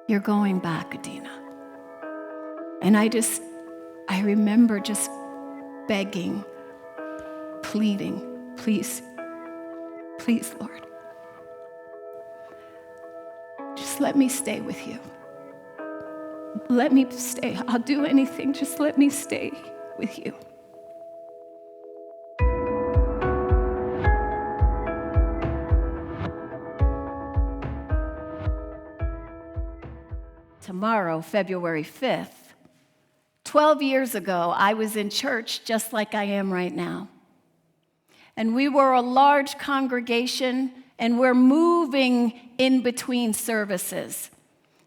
You're going back, Adina. And I remember just begging, pleading, please, Lord, just let me stay with you. Let me stay. I'll do anything. Just let me stay with you. Tomorrow, February 5th, 12 years ago, I was in church just like I am right now. And we were a large congregation, and we're moving in between services.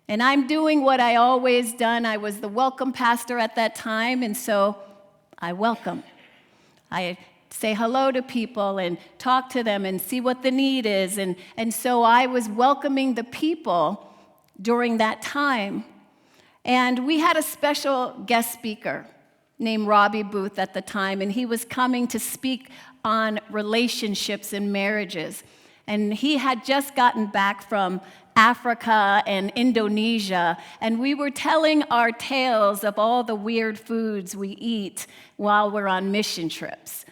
And I'm doing what I always done. I was the welcome pastor at that time, and so I welcome. I say hello to people and talk to them and see what the need is. And so I was welcoming the people during that time. And we had a special guest speaker named Robbie Booth at the time, and he was coming to speak on relationships and marriages. And he had just gotten back from Africa and Indonesia, and we were telling our tales of all the weird foods we eat while we're on mission trips.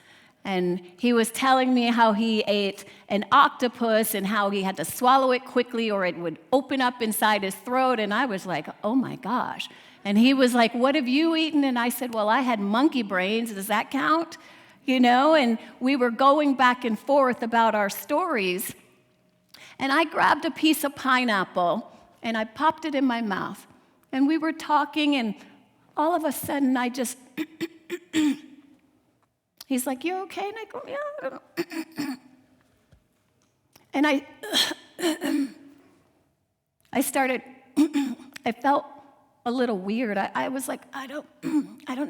And he was telling me how he ate an octopus and how he had to swallow it quickly or it would open up inside his throat. And I was like, oh my gosh. And he was like, what have you eaten? And I said, well, I had monkey brains. Does that count? You know, and we were going back and forth about our stories. And I grabbed a piece of pineapple and I popped it in my mouth. And we were talking, and all of a sudden I just... He's like, you okay? And I go, yeah. And I started, I felt a little weird. I was like, I don't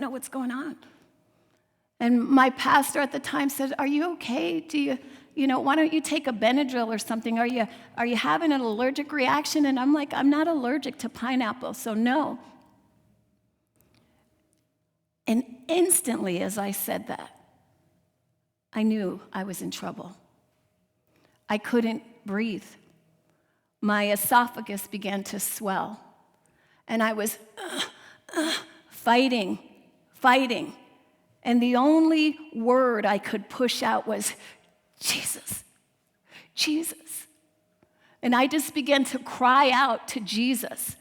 know what's going on. And my pastor at the time said, are you okay? Why don't you take a Benadryl or something? Are you having an allergic reaction? And I'm like, I'm not allergic to pineapple, so no. And instantly, as I said that, I knew I was in trouble. I couldn't breathe. My esophagus began to swell. And I was fighting. And the only word I could push out was, Jesus. And I just began to cry out to Jesus.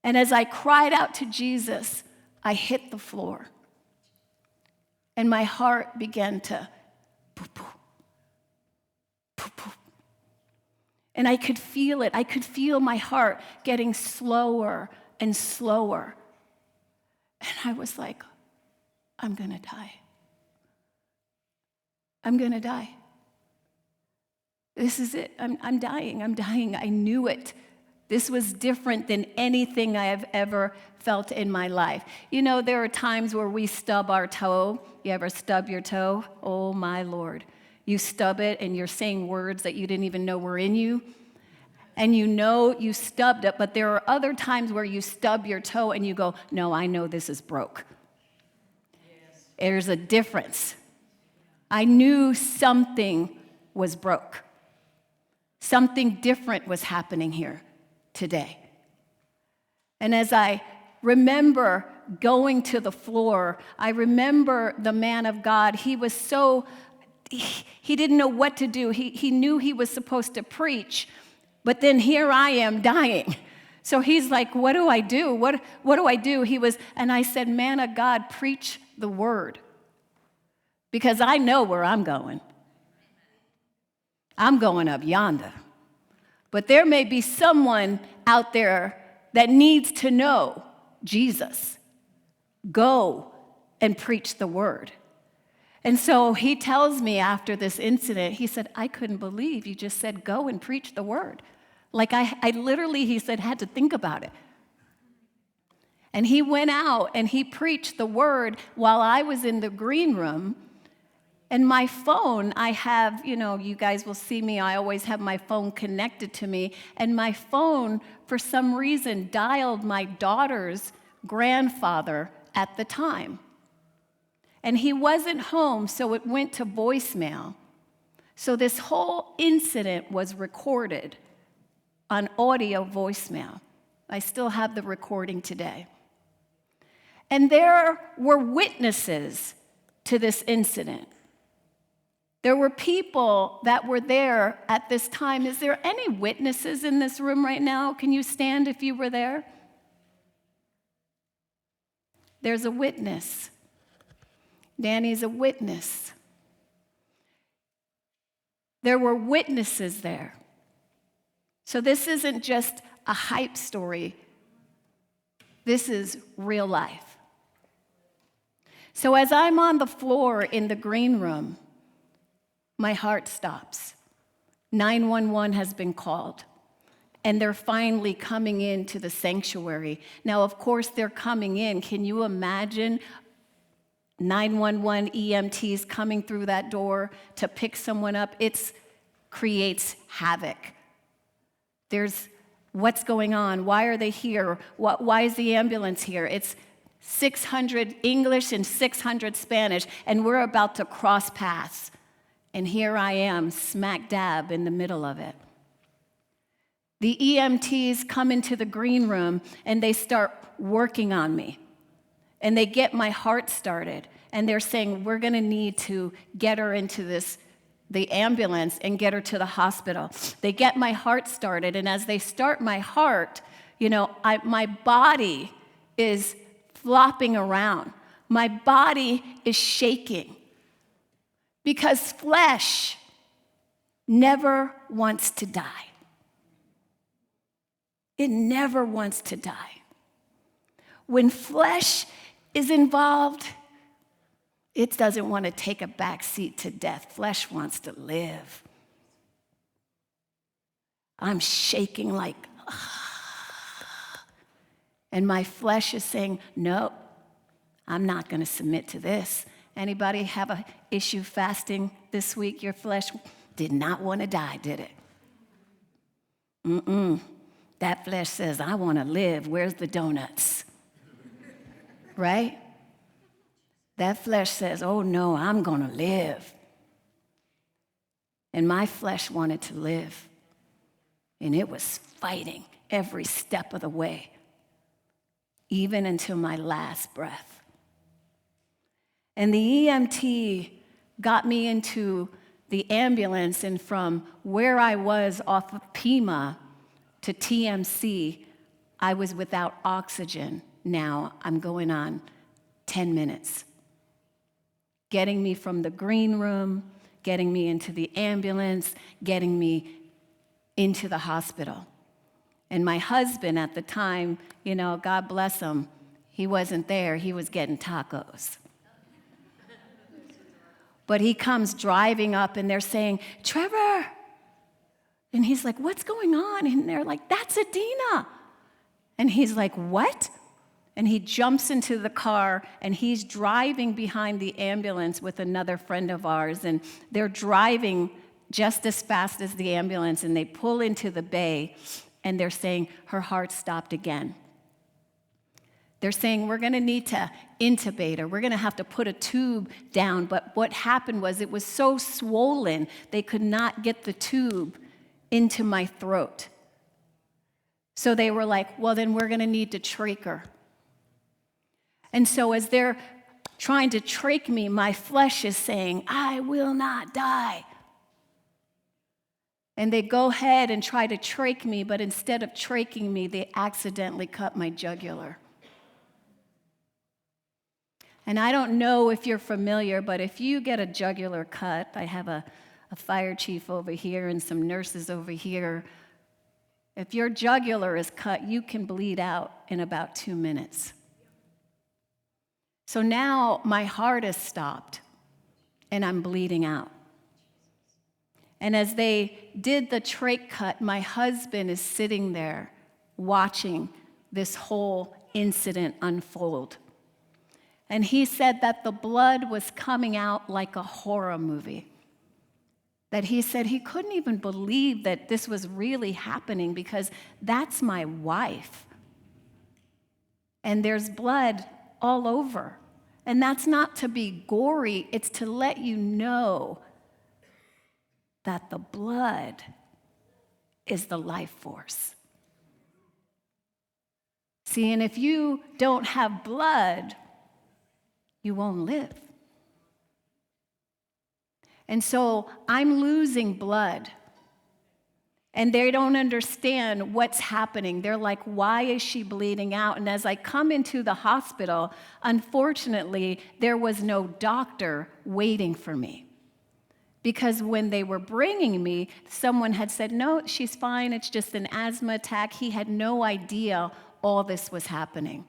And as I cried out to Jesus, I hit the floor. And my heart began to poo-poo. And I could feel it. I could feel my heart getting slower and slower. And I was like, I'm going to die. I'm going to die. This is it. I'm dying. I knew it. This was different than anything I have ever felt in my life. You know, there are times where we stub our toe. You ever stub your toe? Oh, my Lord. You stub it, and you're saying words that you didn't even know were in you. And you know you stubbed it, but there are other times where you stub your toe and you go, no, I know this is broke. Yes. There's a difference. I knew something was broke. Something different was happening here today. And as I remember going to the floor, I remember the man of God. He was he didn't know what to do. He knew he was supposed to preach, but then here I am dying. So he's like, what do I do? What do I do? And I said, man of God, preach the word. Because I know where I'm going. I'm going up yonder. But there may be someone out there that needs to know Jesus. Go and preach the word. And so he tells me after this incident, he said, I couldn't believe you just said go and preach the word. Like I literally, he said, had to think about it. And he went out and he preached the word while I was in the green room. And my phone, I have, you guys will see me, I always have my phone connected to me. And my phone, for some reason, dialed my daughter's grandfather at the time. And he wasn't home, so it went to voicemail. So this whole incident was recorded on audio voicemail. I still have the recording today. And there were witnesses to this incident. There were people that were there at this time. Is there any witnesses in this room right now? Can you stand if you were there? There's a witness. Danny's a witness. There were witnesses there. So this isn't just a hype story. This is real life. So as I'm on the floor in the green room, my heart stops. 911 has been called, and they're finally coming into the sanctuary. Now, of course, they're coming in. Can you imagine 911 EMTs coming through that door to pick someone up? It creates havoc. There's what's going on? Why are they here? Why is the ambulance here? It's 600 English and 600 Spanish, and we're about to cross paths. And here I am, smack dab in the middle of it. The EMTs come into the green room, and they start working on me. And they get my heart started. And they're saying, we're going to need to get her into the ambulance and get her to the hospital. They get my heart started. And as they start my heart, my body is flopping around. My body is shaking. Because flesh never wants to die. It never wants to die. When flesh is involved, it doesn't want to take a back seat to death. Flesh wants to live. I'm shaking like, and my flesh is saying, no, I'm not going to submit to this. Anybody have an issue fasting this week? Your flesh did not want to die, did it? That flesh says, I want to live. Where's the donuts? Right? That flesh says, oh no, I'm going to live. And my flesh wanted to live. And it was fighting every step of the way, even until my last breath. And the EMT got me into the ambulance, and from where I was off of Pima to TMC, I was without oxygen. Now I'm going on 10 minutes. Getting me from the green room, getting me into the ambulance, getting me into the hospital. And my husband at the time, God bless him, he wasn't there. He was getting tacos. But he comes driving up, and they're saying, Trevor. And he's like, what's going on? And they're like, that's Adina. And he's like, what? And he jumps into the car, and he's driving behind the ambulance with another friend of ours. And they're driving just as fast as the ambulance, and they pull into the bay, and they're saying, her heart stopped again. They're saying, we're going to need to intubate her. We're going to have to put a tube down. But what happened was it was so swollen, they could not get the tube into my throat. So they were like, well, then we're going to need to trach her. And so as they're trying to trach me, my flesh is saying, I will not die. And they go ahead and try to trach me, but instead of traching me, they accidentally cut my jugular. And I don't know if you're familiar, but if you get a jugular cut, I have a fire chief over here and some nurses over here. If your jugular is cut, you can bleed out in about 2 minutes. So now my heart is stopped, and I'm bleeding out. And as they did the trach cut, my husband is sitting there watching this whole incident unfold. And he said that the blood was coming out like a horror movie. That he said he couldn't even believe that this was really happening because that's my wife. And there's blood all over. And that's not to be gory, it's to let you know that the blood is the life force. See, and if you don't have blood, you won't live. And so I'm losing blood. And they don't understand what's happening. They're like, why is she bleeding out? And as I come into the hospital, unfortunately, there was no doctor waiting for me. Because when they were bringing me, someone had said, no, she's fine, it's just an asthma attack. He had no idea all this was happening.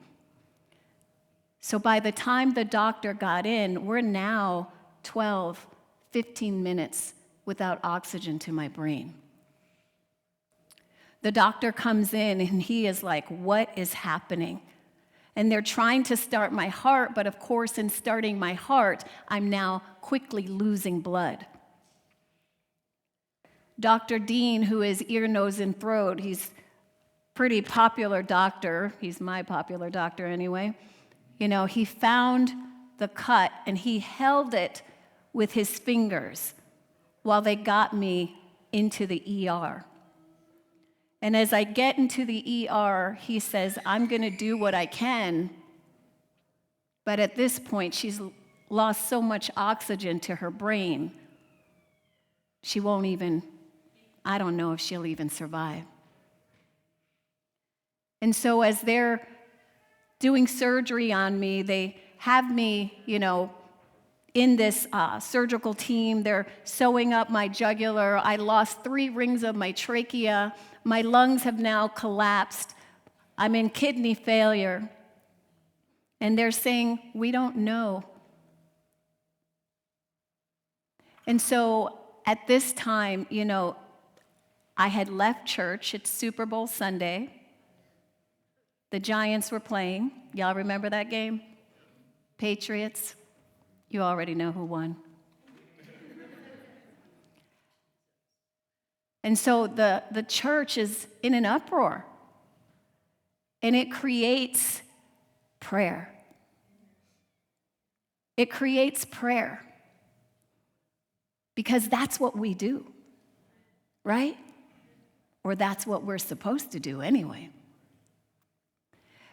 So by the time the doctor got in, we're now 12, 15 minutes without oxygen to my brain. The doctor comes in and he is like, what is happening? And they're trying to start my heart, but of course, in starting my heart, I'm now quickly losing blood. Dr. Dean, who is ear, nose, and throat, he's pretty popular doctor. He's my popular doctor anyway. You know, he found the cut and he held it with his fingers while they got me into the ER. And as I get into the ER, he says, I'm going to do what I can. But at this point, she's lost so much oxygen to her brain, she won't even, I don't know if she'll even survive. And so as they're doing surgery on me, they have me, in this surgical team. They're sewing up my jugular. I lost 3 rings of my trachea. My lungs have now collapsed. I'm in kidney failure. And they're saying, we don't know. And so at this time, I had left church. It's Super Bowl Sunday. The Giants were playing. Y'all remember that game? Patriots. You already know who won. And so the church is in an uproar. And it creates prayer. It creates prayer. Because that's what we do, right? Or that's what we're supposed to do anyway.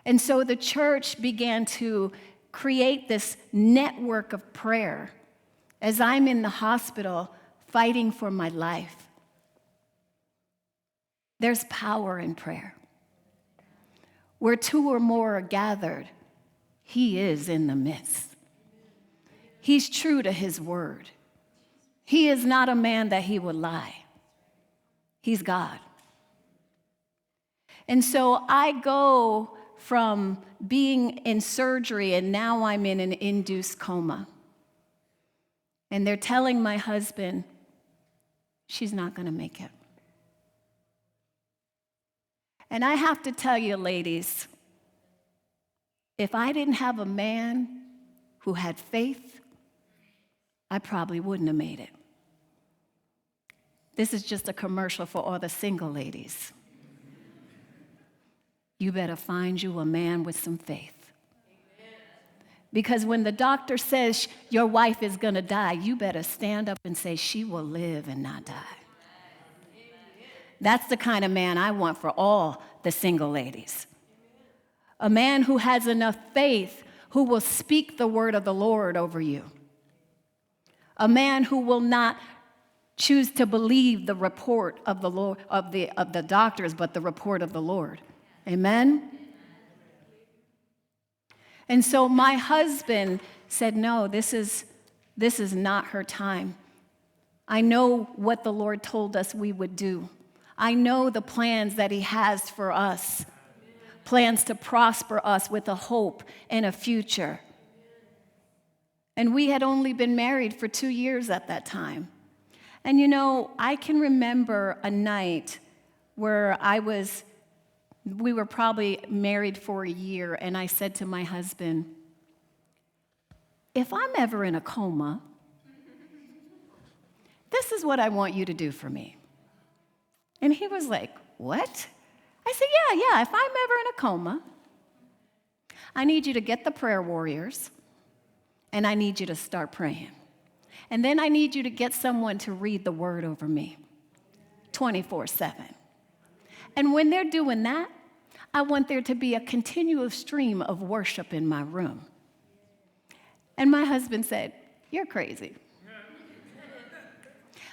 And so the church began to create this network of prayer as I'm in the hospital fighting for my life. There's power in prayer. Where 2 or more are gathered, he is in the midst. He's true to his word. He is not a man that he would lie. He's God. And so I go from being in surgery and now I'm in an induced coma. And they're telling my husband, she's not going to make it. And I have to tell you, ladies, if I didn't have a man who had faith, I probably wouldn't have made it. This is just a commercial for all the single ladies. You better find you a man with some faith. Because when the doctor says your wife is going to die, you better stand up and say she will live and not die. That's the kind of man I want for all the single ladies. A man who has enough faith, who will speak the word of the Lord over you. A man who will not choose to believe the report of the Lord, of the doctors, but the report of the Lord. Amen? And so my husband said, no, this is not her time. I know what the Lord told us we would do. I know the plans that he has for us, plans to prosper us with a hope and a future. And we had only been married for 2 years at that time. And I can remember a night where we were probably married for a year, and I said to my husband, if I'm ever in a coma, this is what I want you to do for me. And he was like, what? I said, yeah, if I'm ever in a coma, I need you to get the prayer warriors, and I need you to start praying. And then I need you to get someone to read the word over me 24/7. And when they're doing that, I want there to be a continuous stream of worship in my room. And my husband said, "You're crazy."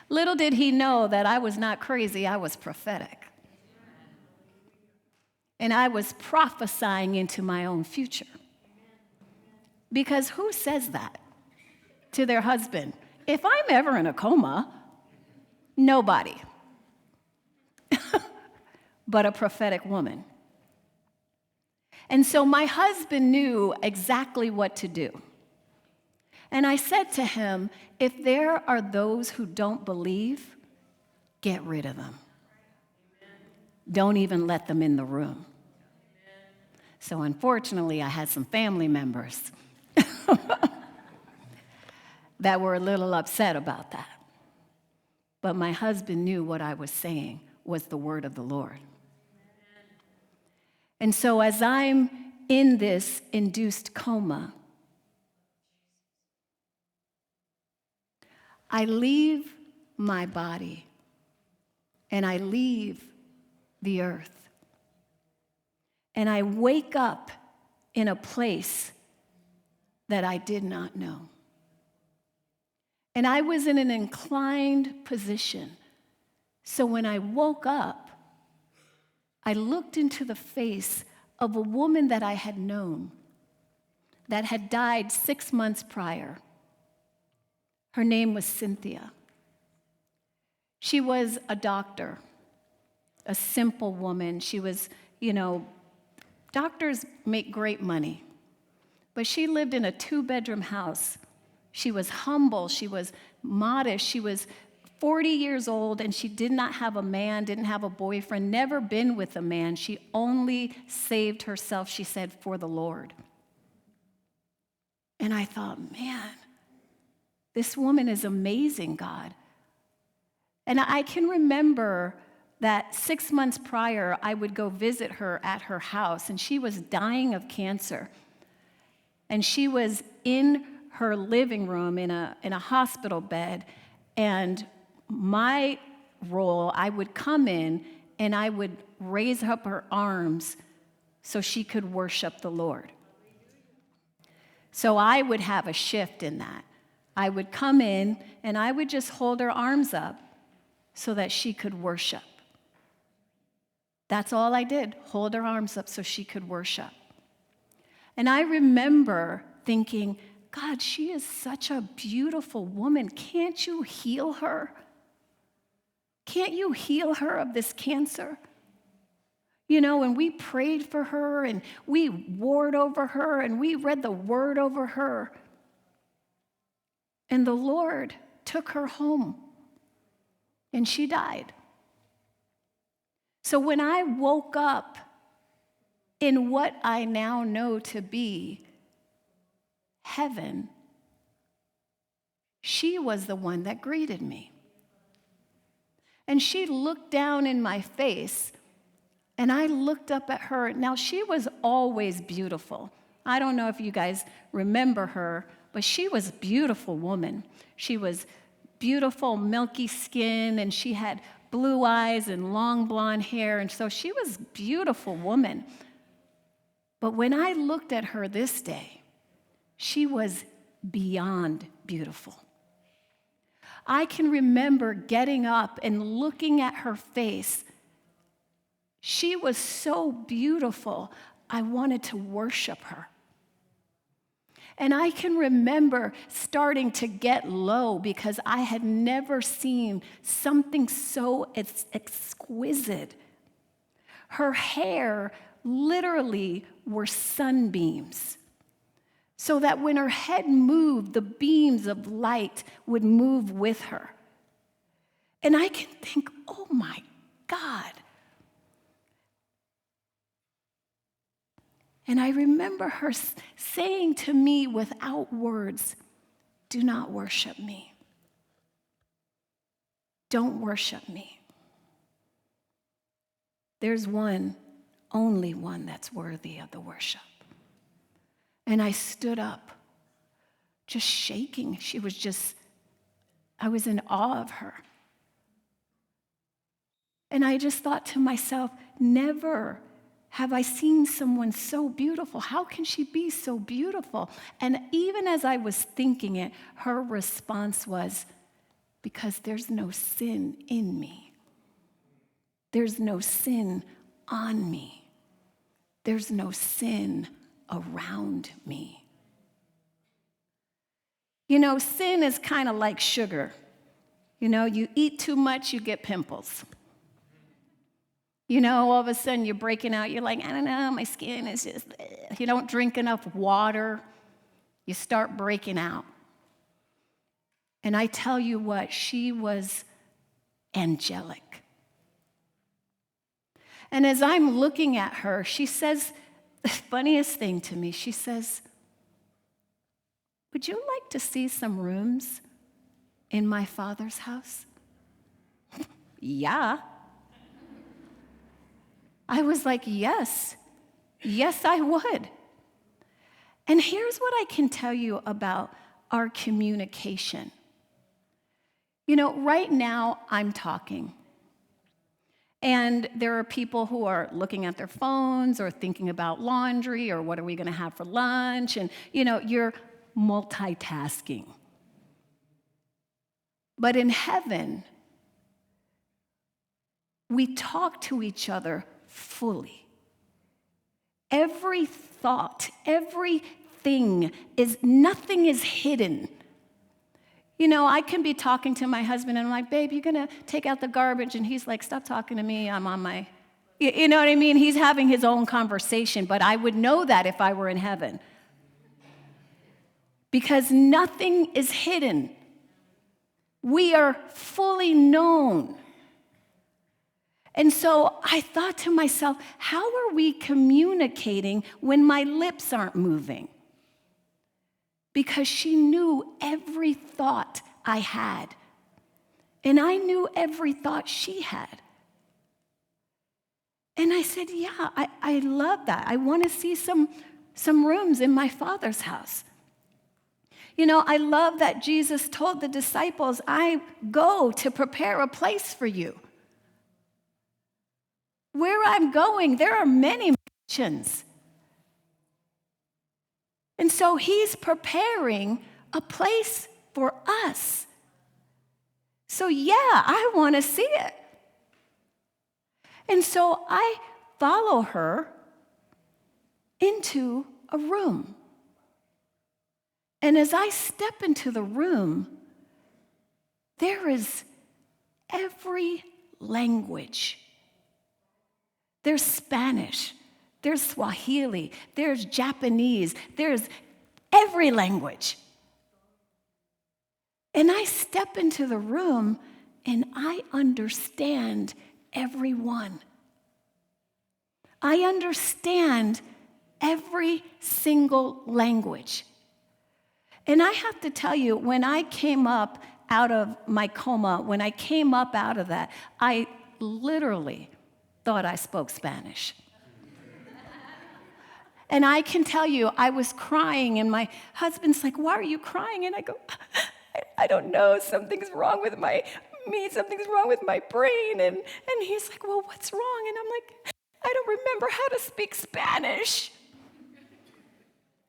Little did he know that I was not crazy, I was prophetic. And I was prophesying into my own future. Because who says that to their husband? If I'm ever in a coma, nobody. But a prophetic woman. And so my husband knew exactly what to do. And I said to him, if there are those who don't believe, get rid of them. Don't even let them in the room. So unfortunately, I had some family members that were a little upset about that. But my husband knew what I was saying was the word of the Lord. And so as I'm in this induced coma, I leave my body and I leave the earth. And I wake up in a place that I did not know. And I was in an inclined position. So when I woke up, I looked into the face of a woman that I had known that had died 6 months prior. Her name was Cynthia. She was a doctor, a simple woman. She was, doctors make great money, but she lived in a 2-bedroom house. She was humble, she was modest, she was 40 years old, and she did not have a man, didn't have a boyfriend, never been with a man. She only saved herself, she said, for the Lord. And I thought, man, this woman is amazing, God. And I can remember that 6 months prior, I would go visit her at her house, and she was dying of cancer. And she was in her living room in a hospital bed, and my role, I would come in and I would raise up her arms so she could worship the Lord. So I would have a shift in that. I would come in and I would just hold her arms up so that she could worship. That's all I did, hold her arms up so she could worship. And I remember thinking, God, she is such a beautiful woman. Can't you heal her? Can't you heal her of this cancer? And we prayed for her, and we warred over her, and we read the word over her. And the Lord took her home, and she died. So when I woke up in what I now know to be heaven, she was the one that greeted me. And she looked down in my face, and I looked up at her. Now, she was always beautiful. I don't know if you guys remember her, but she was a beautiful woman. She was beautiful, milky skin, and she had blue eyes and long blonde hair, and so she was a beautiful woman. But when I looked at her this day, she was beyond beautiful. I can remember getting up and looking at her face. She was so beautiful, I wanted to worship her. And I can remember starting to get low because I had never seen something so exquisite. Her hair literally were sunbeams, so that when her head moved, the beams of light would move with her. And I can think, oh my God. And I remember her saying to me without words, do not worship me. Don't worship me. There's one, only one that's worthy of the worship. And I stood up, just shaking. I was in awe of her. And I just thought to myself, never have I seen someone so beautiful. How can she be so beautiful? And even as I was thinking it, her response was, because there's no sin in me. There's no sin on me. There's no sin around me. You know, sin is kind of like sugar. You know, you eat too much, you get pimples. You know, all of a sudden you're breaking out. You're like, I don't know, my skin is just, you don't drink enough water. You start breaking out. And I tell you what, she was angelic. And as I'm looking at her, she says the funniest thing to me. She says, would you like to see some rooms in my Father's house? Yeah. I was like, yes, I would. And here's what I can tell you about our communication. You know, right now I'm talking. And there are people who are looking at their phones or thinking about laundry or what are we going to have for lunch. And, you know, you're multitasking. But in heaven, we talk to each other fully. Every thought, everything nothing is hidden. You know, I can be talking to my husband and I'm like, babe, you gonna take out the garbage? And he's like, stop talking to me, I'm on my, you know what I mean? He's having his own conversation, but I would know that if I were in heaven. Because nothing is hidden. We are fully known. And so I thought to myself, how are we communicating when my lips aren't moving? Because she knew every thought I had. And I knew every thought she had. And I said, yeah, I love that. I want to see some rooms in my Father's house. You know, I love that Jesus told the disciples, I go to prepare a place for you. Where I'm going, there are many mansions. And so he's preparing a place for us. So yeah, I want to see it. And so I follow her into a room. And as I step into the room, there is every language. There's Spanish, there's Swahili, there's Japanese, there's every language. And I step into the room and I understand everyone. I understand every single language. And I have to tell you, when I came up out of my coma, when I came up out of that, I literally thought I spoke Spanish. And I can tell you, I was crying, and my husband's like, why are you crying? And I go, I don't know, something's wrong with something's wrong with my brain. And he's like, well, what's wrong? And I'm like, I don't remember how to speak Spanish.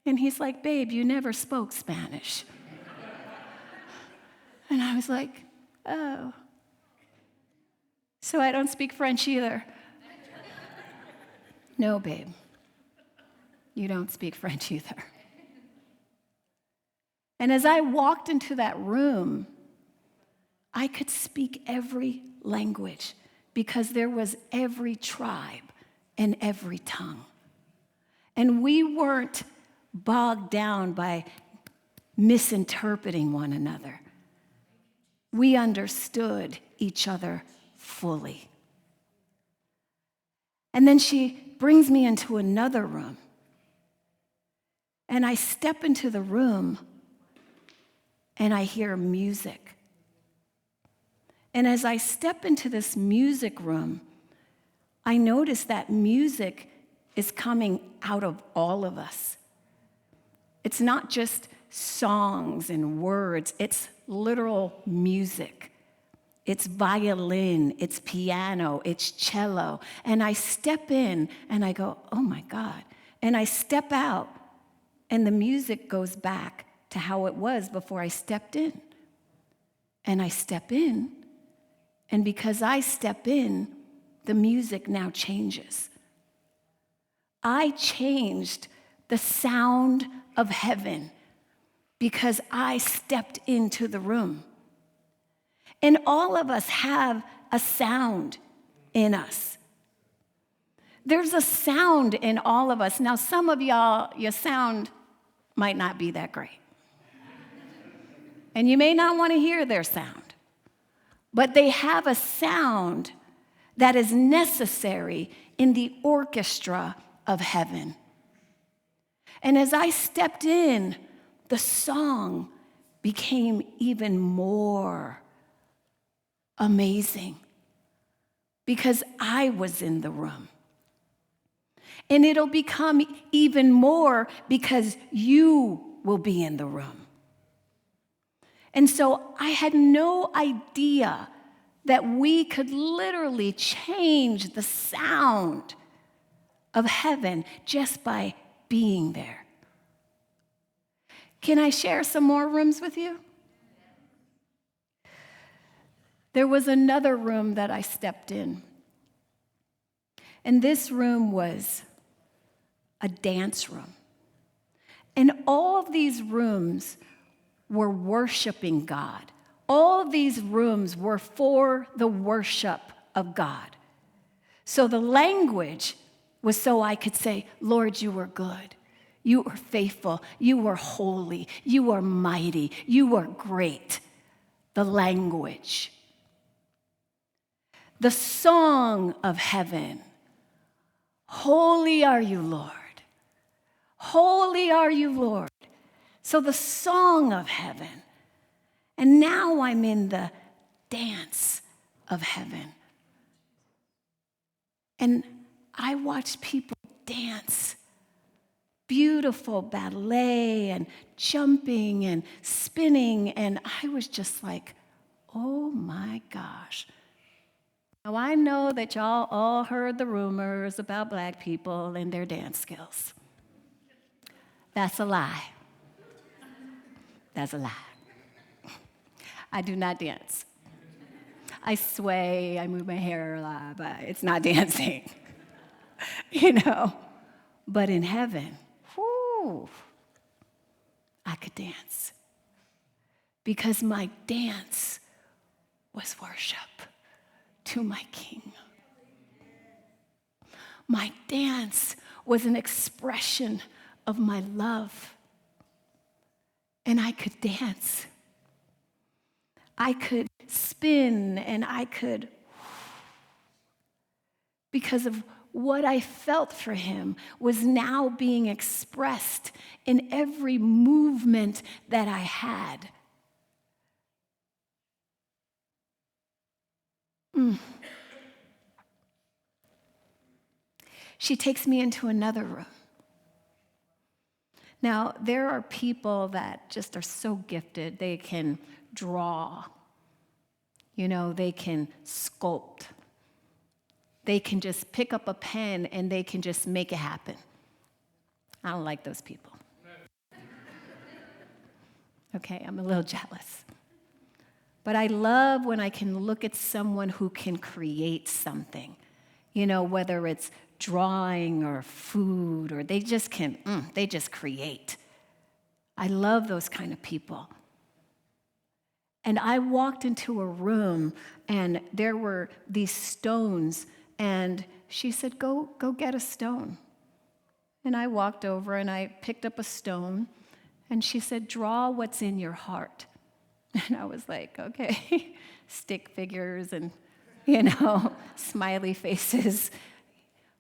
And he's like, babe, you never spoke Spanish. And I was like, oh. So I don't speak French either. No, babe, you don't speak French either. And as I walked into that room, I could speak every language because there was every tribe and every tongue. And we weren't bogged down by misinterpreting one another. We understood each other fully. And then she brings me into another room. And I step into the room and I hear music. And as I step into this music room, I notice that music is coming out of all of us. It's not just songs and words, it's literal music. it's violin, it's piano, it's cello. And I step in and I go, oh my God. And I step out and the music goes back to how it was before I stepped in. And I step in, and because I step in, the music now changes. I changed the sound of heaven because I stepped into the room. And all of us have a sound in us. There's a sound in all of us. Now, some of y'all, your sound might not be that great. And you may not want to hear their sound. But they have a sound that is necessary in the orchestra of heaven. And as I stepped in, the song became even more amazing because I was in the room. And it'll become even more because you will be in the room. And so I had no idea that we could literally change the sound of heaven just by being there. Can I share some more rooms with you? There was another room that I stepped in. And this room was a dance room. And all of these rooms were worshiping God. All of these rooms were for the worship of God. So the language was so I could say, Lord, you are good. You are faithful. You are holy. You are mighty. You are great. The language. The song of heaven. Holy are you, Lord. Holy are you, Lord. So the song of heaven. And now I'm in the dance of heaven. And I watched people dance. Beautiful ballet and jumping and spinning. And I was just like, oh my gosh. Now I know that y'all all heard the rumors about black people and their dance skills. That's a lie. That's a lie. I do not dance. I sway, I move my hair a lot, but it's not dancing. But in heaven, I could dance. Because my dance was worship to my King. My dance was an expression of my love. And I could dance. I could spin and I could, because of what I felt for him was now being expressed in every movement that I had. She takes me into another room. Now, there are people that just are so gifted. They can draw. They can sculpt. They can just pick up a pen and they can just make it happen. I don't like those people. Okay, I'm a little jealous. But I love when I can look at someone who can create something, whether it's drawing or food, or they just create. I love those kind of people. And I walked into a room and there were these stones and she said, go get a stone. And I walked over and I picked up a stone and she said, draw what's in your heart. And I was like, okay, stick figures and, smiley faces.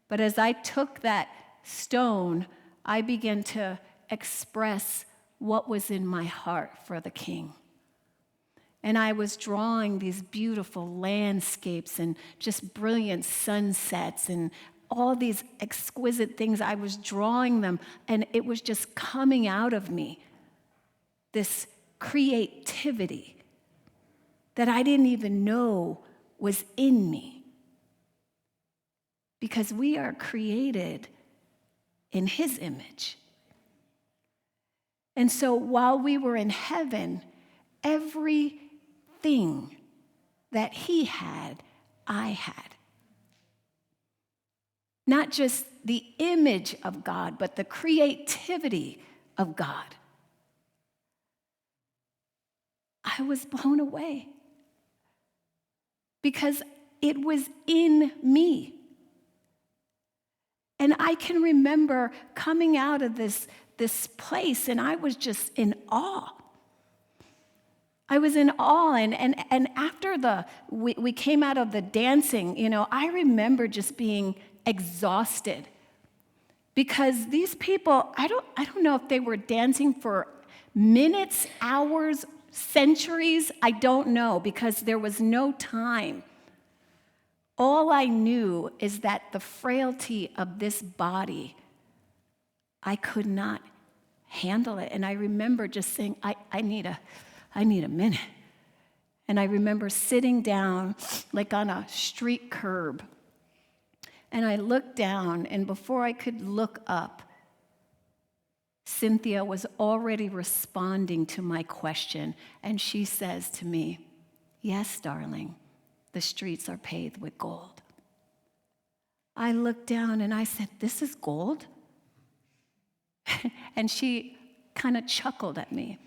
But as I took that stone, I began to express what was in my heart for the King. And I was drawing these beautiful landscapes and just brilliant sunsets and all these exquisite things. I was drawing them, and it was just coming out of me, this creativity that I didn't even know was in me. Because we are created in his image. And so while we were in heaven, everything that he had, I had. Not just the image of God, but the creativity of God. I was blown away because it was in me. And I can remember coming out of this place, and I was just in awe. I was in awe, and after we came out of the dancing, I remember just being exhausted because these people, I don't know if they were dancing for minutes, hours, centuries. I don't know, because there was no time. All I knew is that the frailty of this body, I could not handle it. And I remember just saying, I need a minute. And I remember sitting down like on a street curb. And I looked down, and before I could look up, Cynthia was already responding to my question. And she says to me, "Yes, darling, the streets are paved with gold." I looked down and I said, "This is gold?" And she kind of chuckled at me.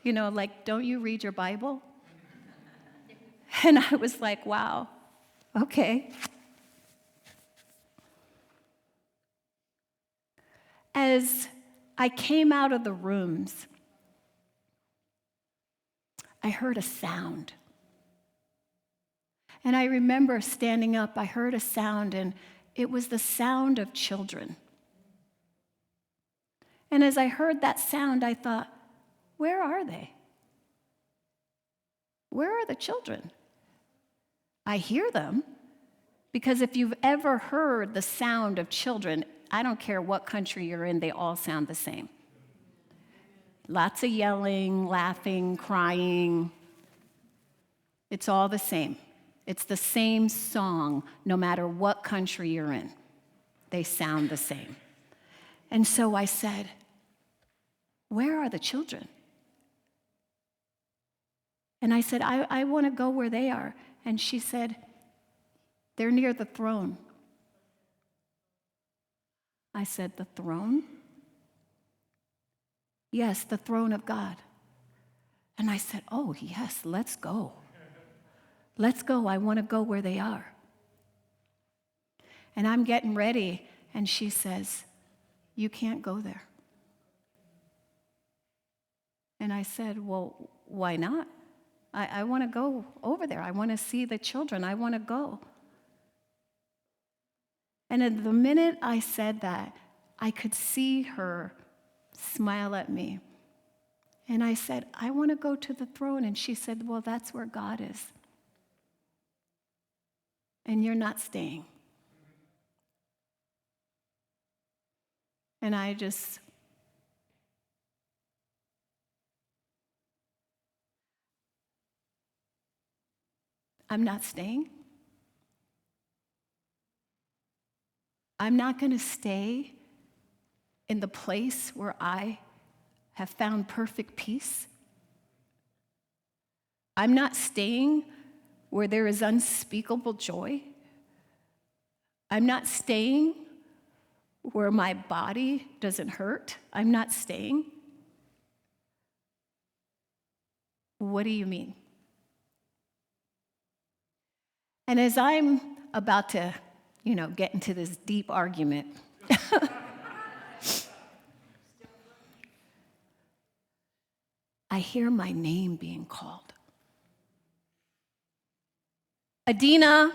Like, "Don't you read your Bible?" And I was like, wow, okay. As I came out of the rooms, I heard a sound. And I remember standing up, I heard a sound, and it was the sound of children. And as I heard that sound, I thought, where are they? Where are the children? I hear them, because if you've ever heard the sound of children, I don't care what country you're in, they all sound the same. Lots of yelling, laughing, crying. It's all the same. It's the same song, no matter what country you're in. They sound the same. And so I said, where are the children? And I said, I want to go where they are. And she said, they're near the throne. I said, the throne? Yes, the throne of God. And I said, oh, yes, let's go. Let's go. I want to go where they are. And I'm getting ready, and she says, you can't go there. And I said, well, why not? I want to go over there. I want to see the children. I want to go. And at the minute I said that, I could see her smile at me. And I said, I want to go to the throne. And she said, well, that's where God is. And you're not staying. And I'm not staying. I'm not going to stay in the place where I have found perfect peace. I'm not staying where there is unspeakable joy. I'm not staying where my body doesn't hurt. I'm not staying. What do you mean? And as I'm about to, get into this deep argument, I hear my name being called. Adina,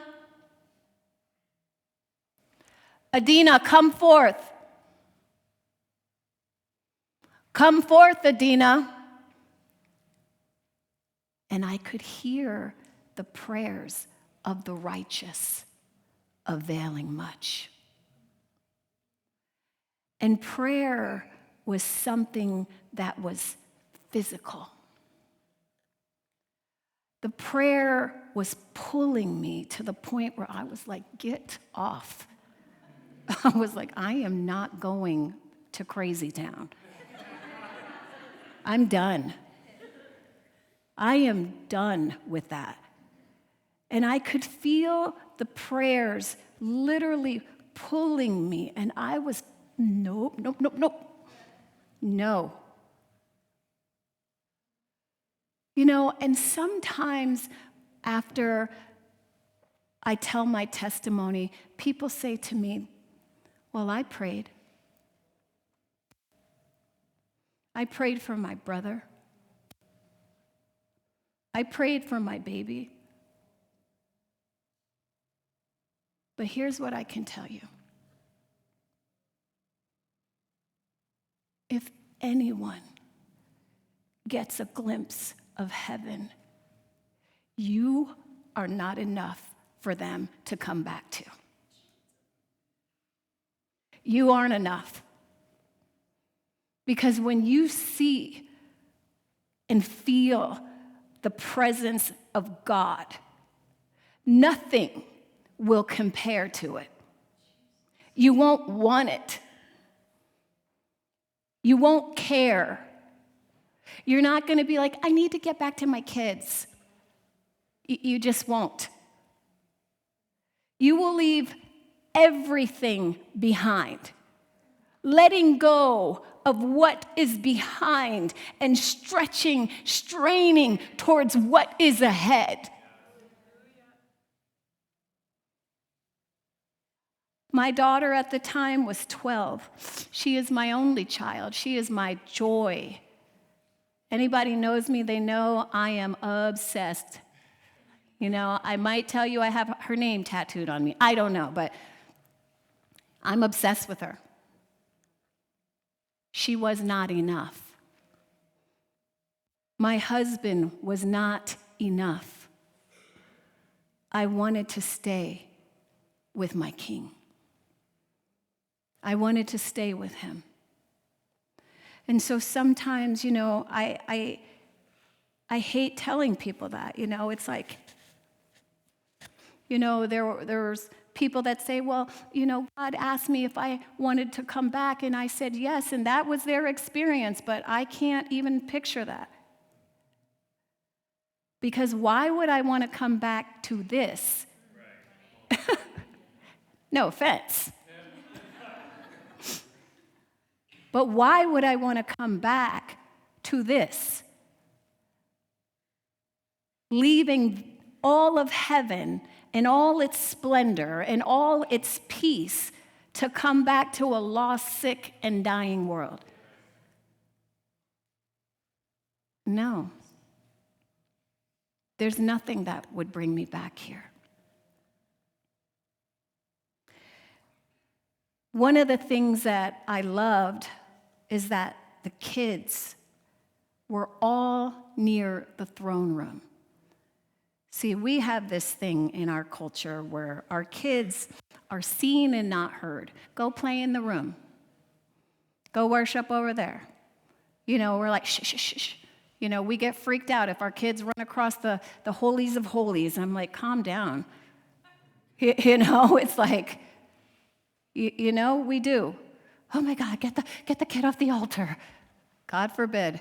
Adina, come forth. Come forth, Adina. And I could hear the prayers of the righteous availing much. And prayer was something that was physical. The prayer was pulling me to the point where I was like, get off. I was like, I am not going to Crazy Town. I'm done. I am done with that. And I could feel the prayers literally pulling me, and I was, nope. No. You know, and sometimes after I tell my testimony, people say to me, well, I prayed. I prayed for my brother. I prayed for my baby. But here's what I can tell you. If anyone gets a glimpse of heaven, you are not enough for them to come back to. You aren't enough. Because when you see and feel the presence of God, nothing will compare to it. You won't want it. You won't care. You're not going to be like, I need to get back to my kids. You just won't. You will leave everything behind, letting go of what is behind and stretching, straining towards what is ahead. My daughter at the time was 12. She is my only child. She is my joy. Anybody knows me, they know I am obsessed. You know, I might tell you I have her name tattooed on me. I don't know, but I'm obsessed with her. She was not enough. My husband was not enough. I wanted to stay with my king. I wanted to stay with him. And so sometimes, you know, I hate telling people that. You know, it's like, you know, there's people that say, well, you know, God asked me if I wanted to come back, and I said yes, and that was their experience, but I can't even picture that. Because why would I want to come back to this? Right. No offense. But why would I want to come back to this? Leaving all of heaven and all its splendor and all its peace to come back to a lost, sick, and dying world. No. There's nothing that would bring me back here. One of the things that I loved is that the kids were all near the throne room. See, we have this thing in our culture where our kids are seen and not heard. Go play in the room. Go worship over there. You know, we're like, shh, shh, shh, shh. You know, we get freaked out if our kids run across the holies of holies. I'm like, calm down. You know, it's like, you know, we do. Oh my God, get the kid off the altar. God forbid.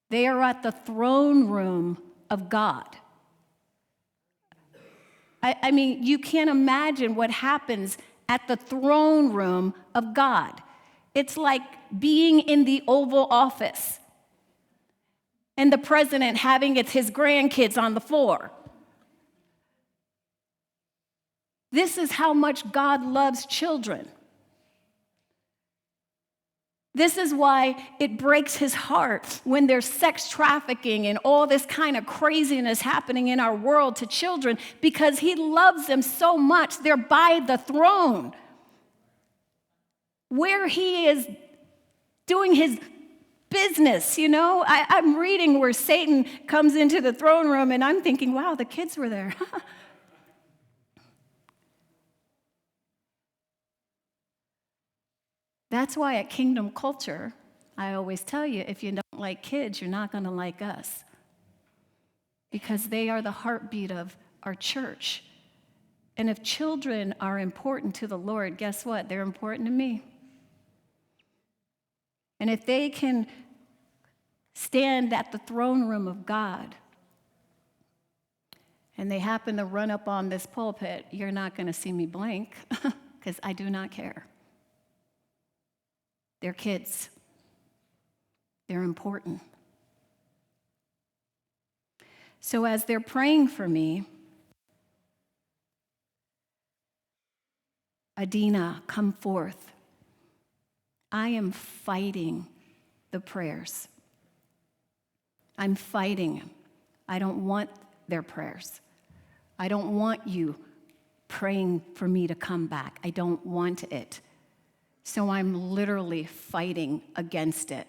They are at the throne room of God. I mean, you can't imagine what happens at the throne room of God. It's like being in the Oval Office and the president having his grandkids on the floor. This is how much God loves children. This is why it breaks his heart when there's sex trafficking and all this kind of craziness happening in our world to children, because he loves them so much. They're by the throne, where he is doing his business, you know? I'm reading where Satan comes into the throne room, and I'm thinking, wow, the kids were there. That's why at Kingdom Culture, I always tell you, if you don't like kids, you're not going to like us. because they are the heartbeat of our church. And if children are important to the Lord, guess what? They're important to me. And if they can stand at the throne room of God and they happen to run up on this pulpit, you're not going to see me blink because I do not care. They're kids. They're important. So as they're praying for me, Adina, come forth. I am fighting the prayers. I'm fighting them. I don't want their prayers. I don't want you praying for me to come back. I don't want it. So I'm literally fighting against it.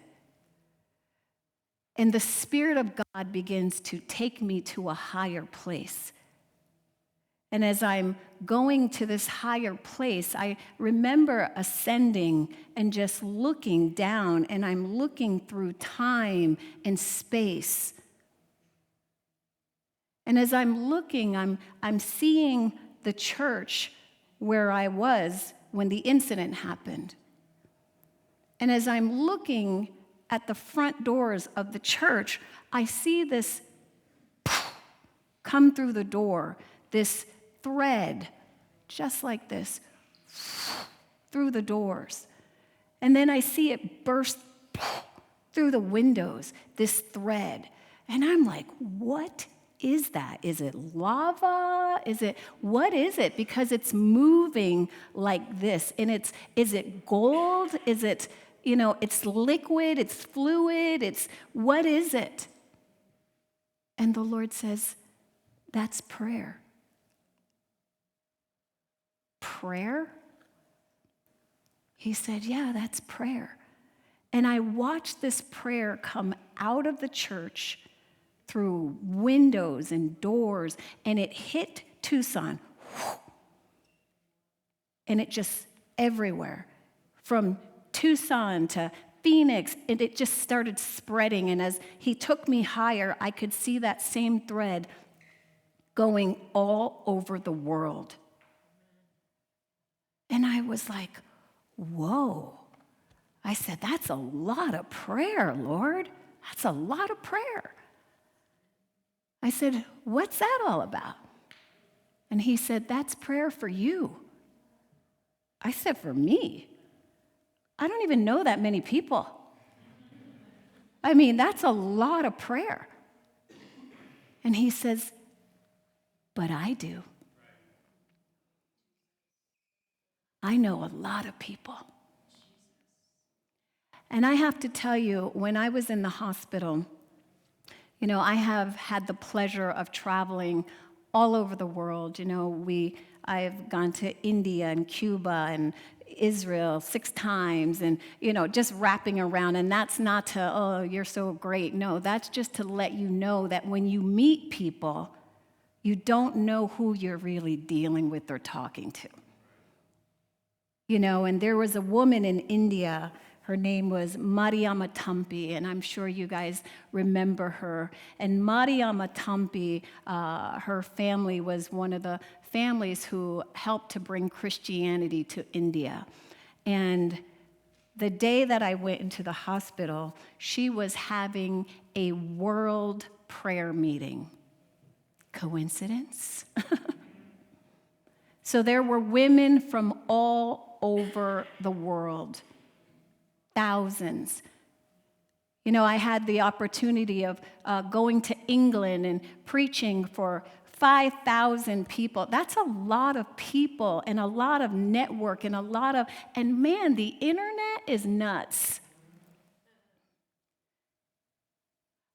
And the Spirit of God begins to take me to a higher place. And as I'm going to this higher place, I remember ascending and just looking down, and I'm looking through time and space. And as I'm looking, I'm seeing the church where I was when the incident happened. And as I'm looking at the front doors of the church, I see this come through the door, this thread, just like this, through the doors. And then I see it burst through the windows, this thread. And I'm like, what is that? Is it lava? What is it? Because it's moving like this. And is it gold? Is it, it's liquid, it's fluid, what is it? And the Lord says, that's prayer. Prayer? He said, yeah, that's prayer. And I watched this prayer come out of the church through windows and doors, and it hit Tucson. And it just everywhere, from Tucson to Phoenix, and it just started spreading. And as he took me higher, I could see that same thread going all over the world. And I was like, whoa. I said, that's a lot of prayer, Lord. That's a lot of prayer. I said, what's that all about? And he said, that's prayer for you. I said, for me? I don't even know that many people. I mean, that's a lot of prayer. And he says, but I do. I know a lot of people. And I have to tell you, when I was in the hospital, I have had the pleasure of traveling all over the world. I've gone to India and Cuba and Israel 6 times and, just wrapping around. And that's not to, oh, you're so great. No, that's just to let you know that when you meet people, you don't know who you're really dealing with or talking to. And there was a woman in India. Her name was Mariama Tampi, and I'm sure you guys remember her. And Mariama Tampi, her family was one of the families who helped to bring Christianity to India. And the day that I went into the hospital, she was having a world prayer meeting. Coincidence? So there were women from all over the world. Thousands. I had the opportunity of going to England and preaching for 5,000 people. That's a lot of people and a lot of network and man, the internet is nuts.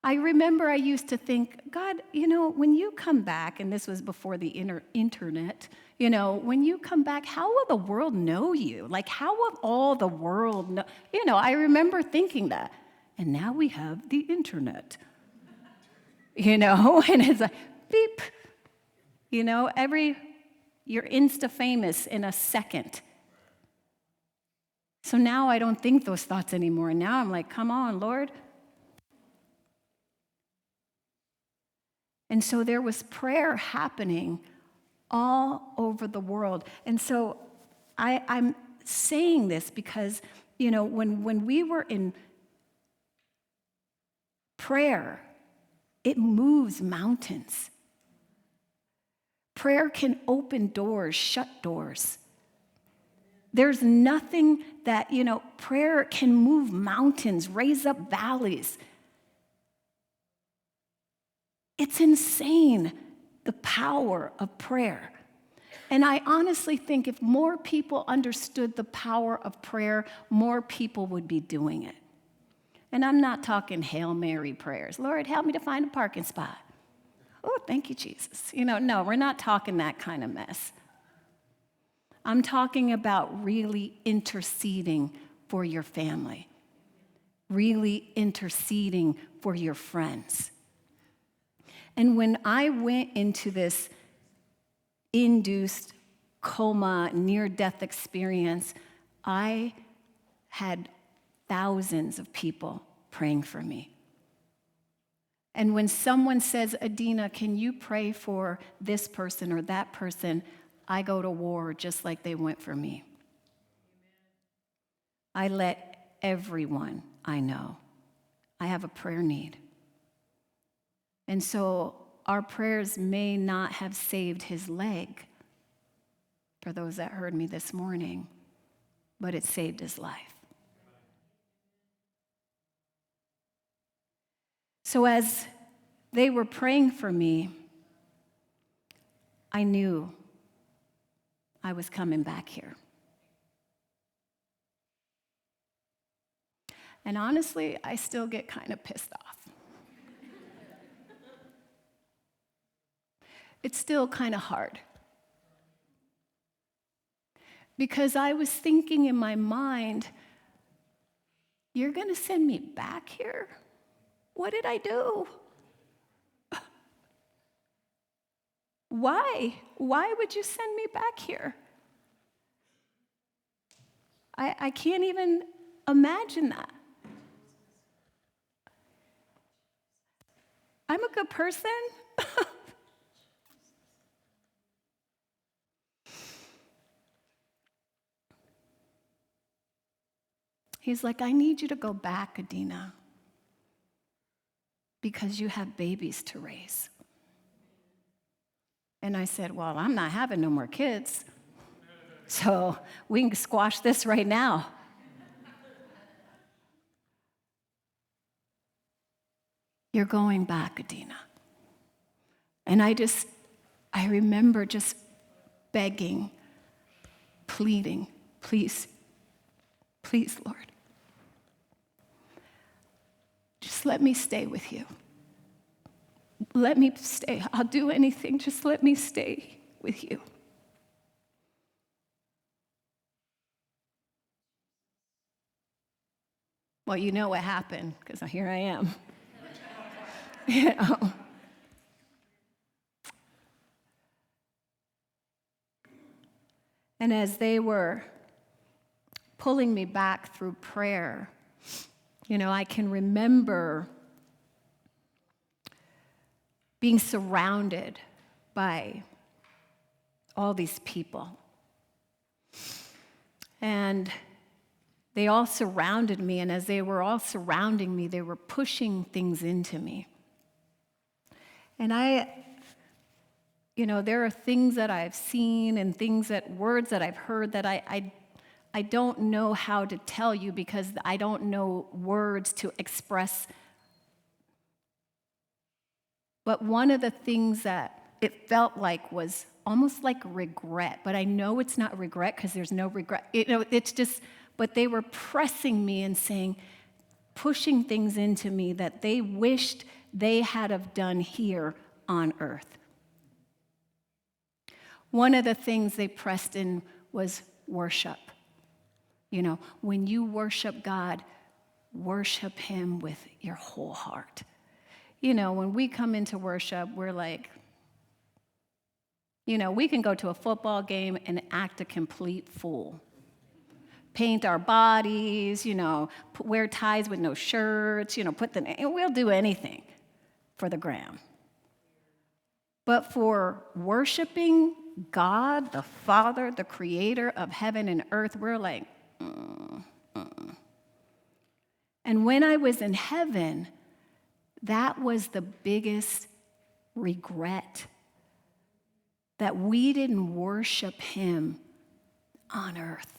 I remember I used to think, God, when you come back, and this was before the internet, when you come back, how will the world know you? Like, how will all the world know? I remember thinking that. And now we have the internet, and it's like, beep, you're insta-famous in a second. So now I don't think those thoughts anymore. Now I'm like, come on, Lord. And so there was prayer happening all over the world. And so I'm saying this because, when we were in prayer, it moves mountains. Prayer can open doors, shut doors. There's nothing that, prayer can move mountains, raise up valleys. It's insane, the power of prayer. And I honestly think if more people understood the power of prayer, more people would be doing it. And I'm not talking Hail Mary prayers. Lord, help me to find a parking spot. Oh, thank you, Jesus. No, we're not talking that kind of mess. I'm talking about really interceding for your family, really interceding for your friends. And when I went into this induced coma, near-death experience, I had thousands of people praying for me. And when someone says, Adina, can you pray for this person or that person? I go to war just like they went for me. I let everyone I know. I have a prayer need. And so our prayers may not have saved his leg, for those that heard me this morning, but it saved his life. So as they were praying for me, I knew I was coming back here. And honestly, I still get kind of pissed off. It's still kind of hard. Because I was thinking in my mind, you're going to send me back here? What did I do? Why? Why would you send me back here? I can't even imagine that. I'm a good person. He's like, I need you to go back, Adina, because you have babies to raise. And I said, well, I'm not having no more kids, so we can squash this right now. You're going back, Adina. And I remember just begging, pleading, please, please, Lord, just let me stay with you. Let me stay. I'll do anything. Just let me stay with you. Well, you know what happened, because here I am. And as they were pulling me back through prayer, I can remember being surrounded by all these people. And they all surrounded me, and as they were all surrounding me, they were pushing things into me. And there are things that I've seen and words that I've heard that I don't know how to tell you because I don't know words to express. But one of the things that it felt like was almost like regret, but I know it's not regret because there's no regret. It's just, but they were pressing me and saying, pushing things into me that they wished they had have done here on earth. One of the things they pressed in was worship. When you worship God, worship him with your whole heart. When we come into worship, we're like, we can go to a football game and act a complete fool. Paint our bodies, wear ties with no shirts, we'll do anything for the gram. But for worshiping God, the Father, the creator of heaven and earth, we're like, And when I was in heaven, that was the biggest regret, that we didn't worship him on earth.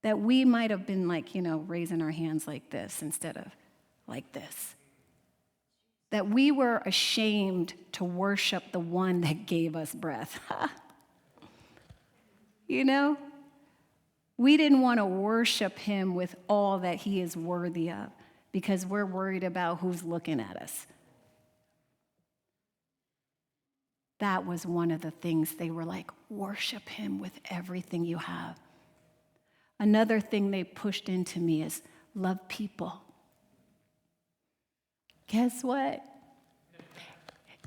That we might have been like, raising our hands like this instead of like this. That we were ashamed to worship the one that gave us breath. We didn't want to worship him with all that he is worthy of because we're worried about who's looking at us. That was one of the things they were like, worship him with everything you have. Another thing they pushed into me is love people. Guess what?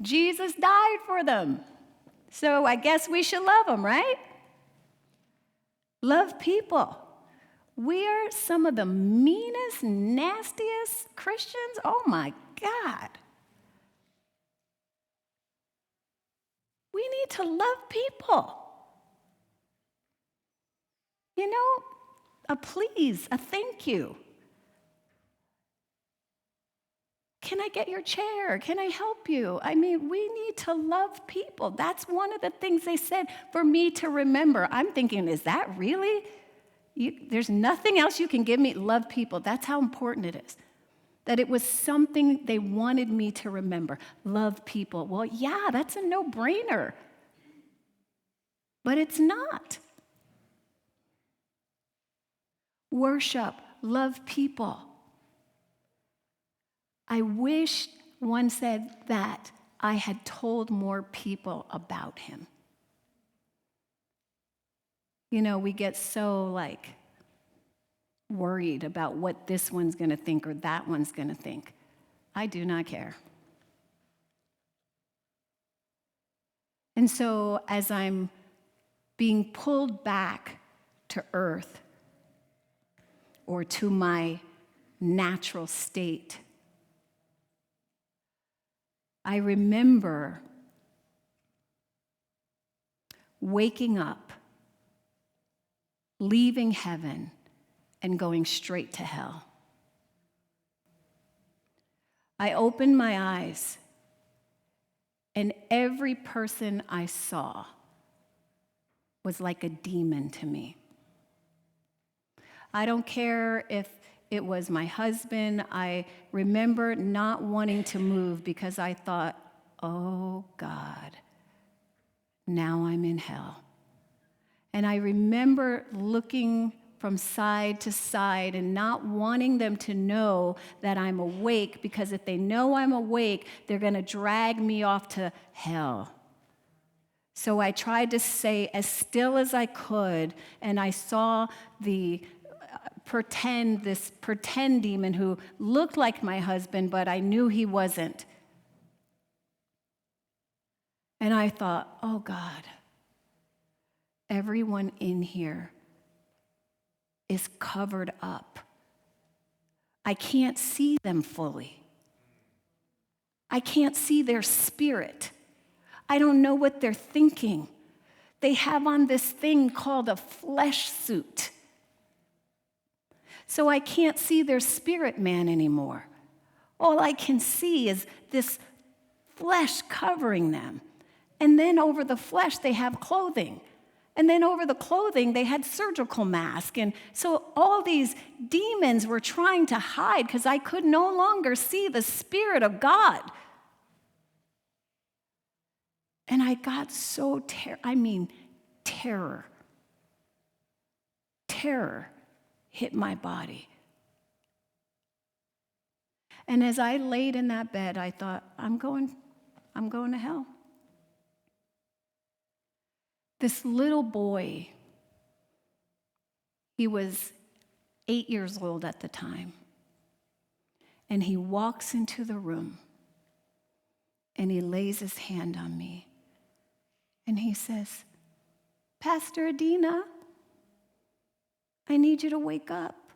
Jesus died for them. So I guess we should love them, right? Love people. We are some of the meanest, nastiest Christians. Oh my God. We need to love people. A please, a thank you. Can I get your chair? Can I help you? We need to love people. That's one of the things they said for me to remember. I'm thinking, is that really? There's nothing else you can give me. Love people. That's how important it is. That it was something they wanted me to remember. Love people. Well, yeah, that's a no-brainer. But it's not. Worship, love people. I wish, one said, that I had told more people about him. We get so worried about what this one's going to think or that one's going to think. I do not care. And so as I'm being pulled back to earth or to my natural state, I remember waking up, leaving heaven, and going straight to hell. I opened my eyes, and every person I saw was like a demon to me. I don't care if it was my husband. I remember not wanting to move because I thought, oh God, now I'm in hell. And I remember looking from side to side and not wanting them to know that I'm awake, because if they know I'm awake, they're going to drag me off to hell. So I tried to stay as still as I could, and I saw this pretend demon who looked like my husband, but I knew he wasn't. And I thought, oh God, everyone in here is covered up. I can't see them fully. I can't see their spirit. I don't know what they're thinking. They have on this thing called a flesh suit. So I can't see their spirit man anymore. All I can see is this flesh covering them. And then over the flesh, they have clothing. And then over the clothing, they had surgical masks. And so all these demons were trying to hide because I could no longer see the Spirit of God. And I got so terror. Terror hit my body. And as I laid in that bed, I thought, I'm going to hell. This little boy, he was 8 years old at the time, and he walks into the room, and he lays his hand on me, and he says, Pastor Adina, I need you to wake up.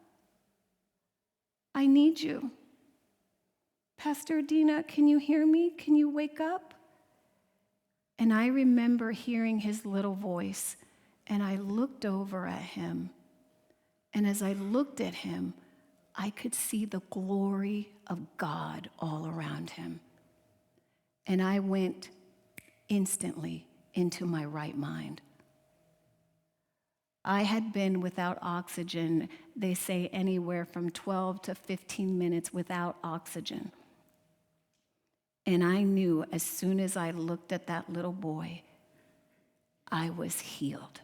I need you. Pastor Adina, can you hear me? Can you wake up? And I remember hearing his little voice, and I looked over at him. And as I looked at him, I could see the glory of God all around him. And I went instantly into my right mind. I had been without oxygen, they say anywhere from 12 to 15 minutes without oxygen. And I knew as soon as I looked at that little boy, I was healed.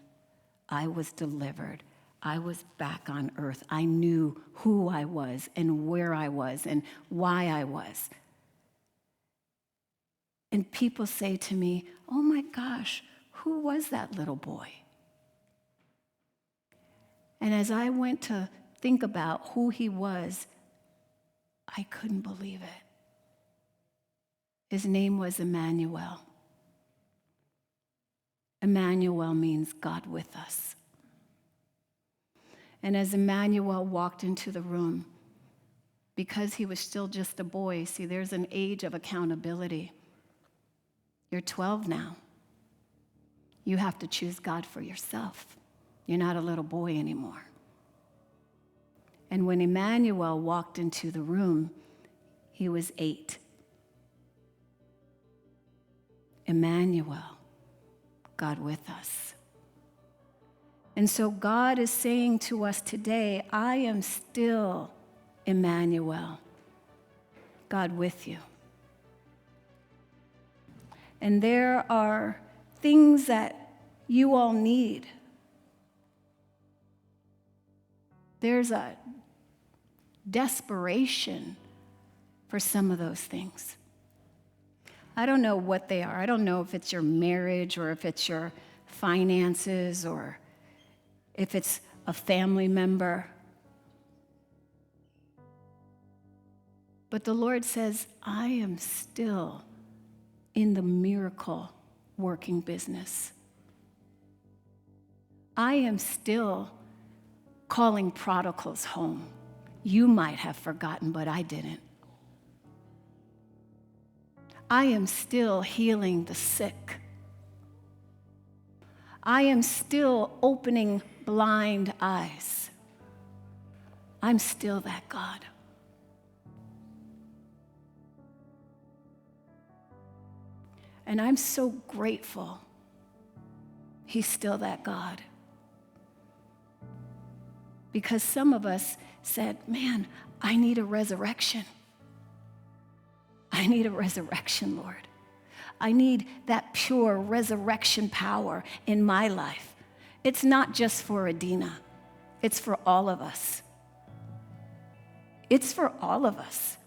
I was delivered. I was back on earth. I knew who I was and where I was and why I was. And people say to me, "Oh my gosh, who was that little boy?" And as I went to think about who he was, I couldn't believe it. His name was Emmanuel. Emmanuel means God with us. And as Emmanuel walked into the room, because he was still just a boy, see, there's an age of accountability. You're 12 now. You have to choose God for yourself. You're not a little boy anymore. And when Emmanuel walked into the room, he was 8. Emmanuel, God with us. And so God is saying to us today, I am still Emmanuel, God with you. And there are things that you all need. There's a desperation for some of those things. I don't know what they are. I don't know if it's your marriage or if it's your finances or if it's a family member. But the Lord says, I am still in the miracle working business. I am still calling prodigals home. You might have forgotten, but I didn't. I am still healing the sick. I am still opening blind eyes. I'm still that God. And I'm so grateful He's still that God. Because some of us said, man, I need a resurrection. I need a resurrection, Lord. I need that pure resurrection power in my life. It's not just for Adina. It's for all of us. It's for all of us.